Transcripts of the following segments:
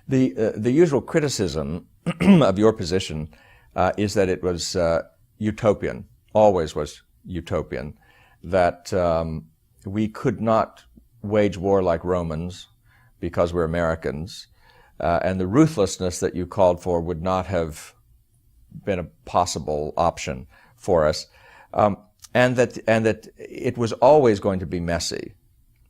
The usual criticism of your position is that it was utopian, always was utopian, that we could not wage war like Romans because we're Americans, and the ruthlessness that you called for would not have been a possible option for us, and that it was always going to be messy,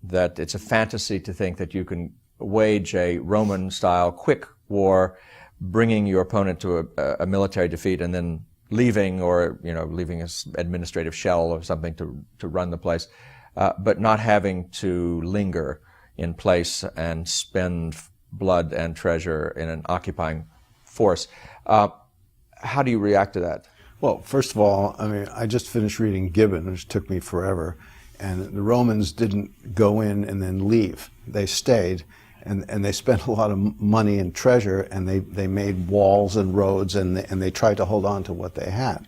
that it's a fantasy to think that you can wage a Roman-style quick war, bringing your opponent to a military defeat and then leaving, or leaving an administrative shell or something to run the place, but not having to linger in place and spend blood and treasure in an occupying force. How do you react to that? Well, first of all, I mean, I just finished reading Gibbon, which took me forever, and the Romans didn't go in and then leave. They stayed, and they spent a lot of money and treasure, and they made walls and roads, and they tried to hold on to what they had.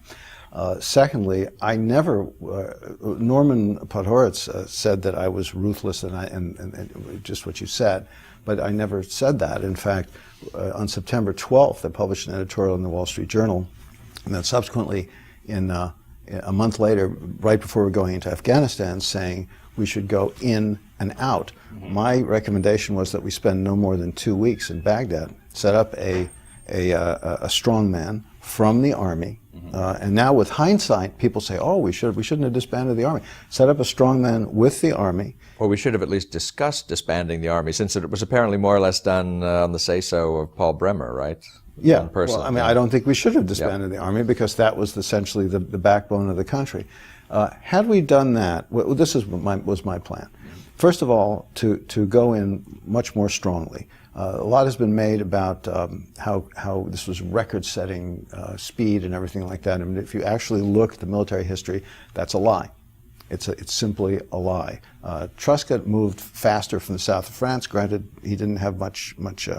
Secondly, I never, Norman Podhoretz said that I was ruthless, and just what you said, but I never said that. In fact, on September 12th, I published an editorial in the Wall Street Journal, and then subsequently, a month later, right before we're going into Afghanistan, saying we should go in and out. Mm-hmm. My recommendation was that we spend no more than 2 weeks in Baghdad, set up a strong man from the army. Mm-hmm. And now with hindsight, people say, oh, we shouldn't have disbanded the army. Set up a strong man with the army. Well, we should have at least discussed disbanding the army, since it was apparently more or less done on the say-so of Paul Bremer, right? Yeah, well, I mean, I don't think we should have disbanded the army, because that was essentially the backbone of the country. Had we done that, well, this was my plan. First of all, to go in much more strongly. A lot has been made about how this was record-setting speed and everything like that. I mean, if you actually look at the military history, that's a lie. It's simply a lie. Truscott moved faster from the south of France. Granted, he didn't have much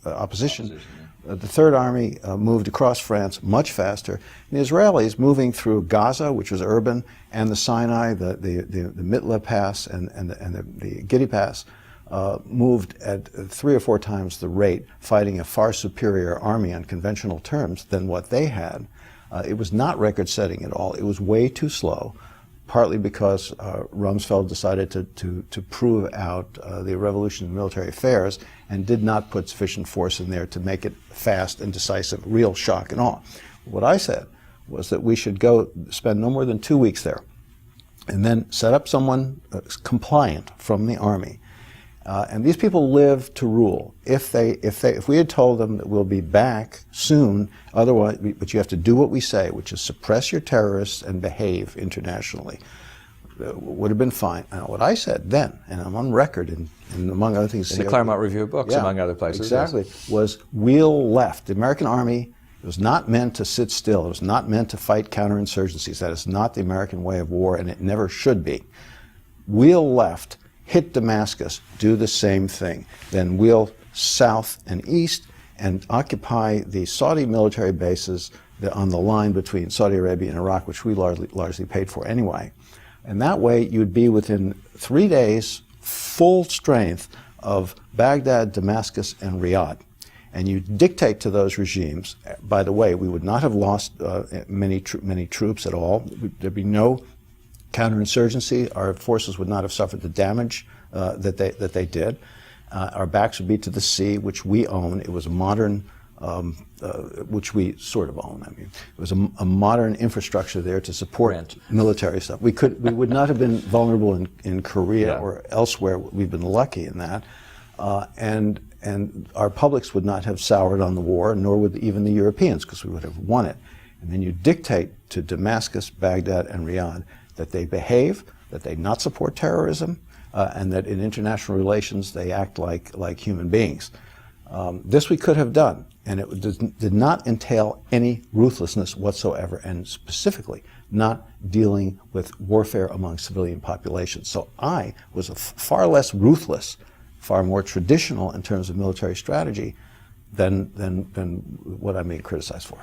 opposition. The Third Army moved across France much faster. And the Israelis, moving through Gaza, which was urban, and the Sinai, the Mitla Pass and the Gidi Pass, moved at 3 or 4 times the rate, fighting a far superior army on conventional terms than what they had. It was not record-setting at all. It was way too slow, partly because Rumsfeld decided to prove out the revolution in military affairs and did not put sufficient force in there to make it fast and decisive, real shock and awe. What I said was that we should go spend no more than 2 weeks there, and then set up someone compliant from the army. And these people live to rule. If we had told them that we'll be back soon, otherwise, but you have to do what we say, which is suppress your terrorists and behave internationally, would have been fine. And what I said then, and I'm on record, and among other things, in the Claremont Review of Books, among other places, exactly, was wheel left. The American Army was not meant to sit still. It was not meant to fight counterinsurgencies. That is not the American way of war, and it never should be. Wheel left. Hit Damascus, do the same thing. Then wheel south and east and occupy the Saudi military bases on the line between Saudi Arabia and Iraq, which we largely paid for anyway. And that way you'd be within 3 days, full strength of Baghdad, Damascus, and Riyadh. And you dictate to those regimes. By the way, we would not have lost many troops at all. There'd be no counterinsurgency. Our forces would not have suffered the damage that they did. Our backs would be to the sea, which we own. It was a modern, which we sort of own. I mean, it was a modern infrastructure there to support military stuff. We would not have been vulnerable in Korea or elsewhere. We've been lucky in that, and our publics would not have soured on the war, nor would even the Europeans, because we would have won it. And then you dictate to Damascus, Baghdad, and Riyadh that they behave, that they not support terrorism, and that in international relations they act like human beings. This we could have done, and it did not entail any ruthlessness whatsoever, and specifically not dealing with warfare among civilian populations. So I was far less ruthless, far more traditional in terms of military strategy than what I'm being criticized for.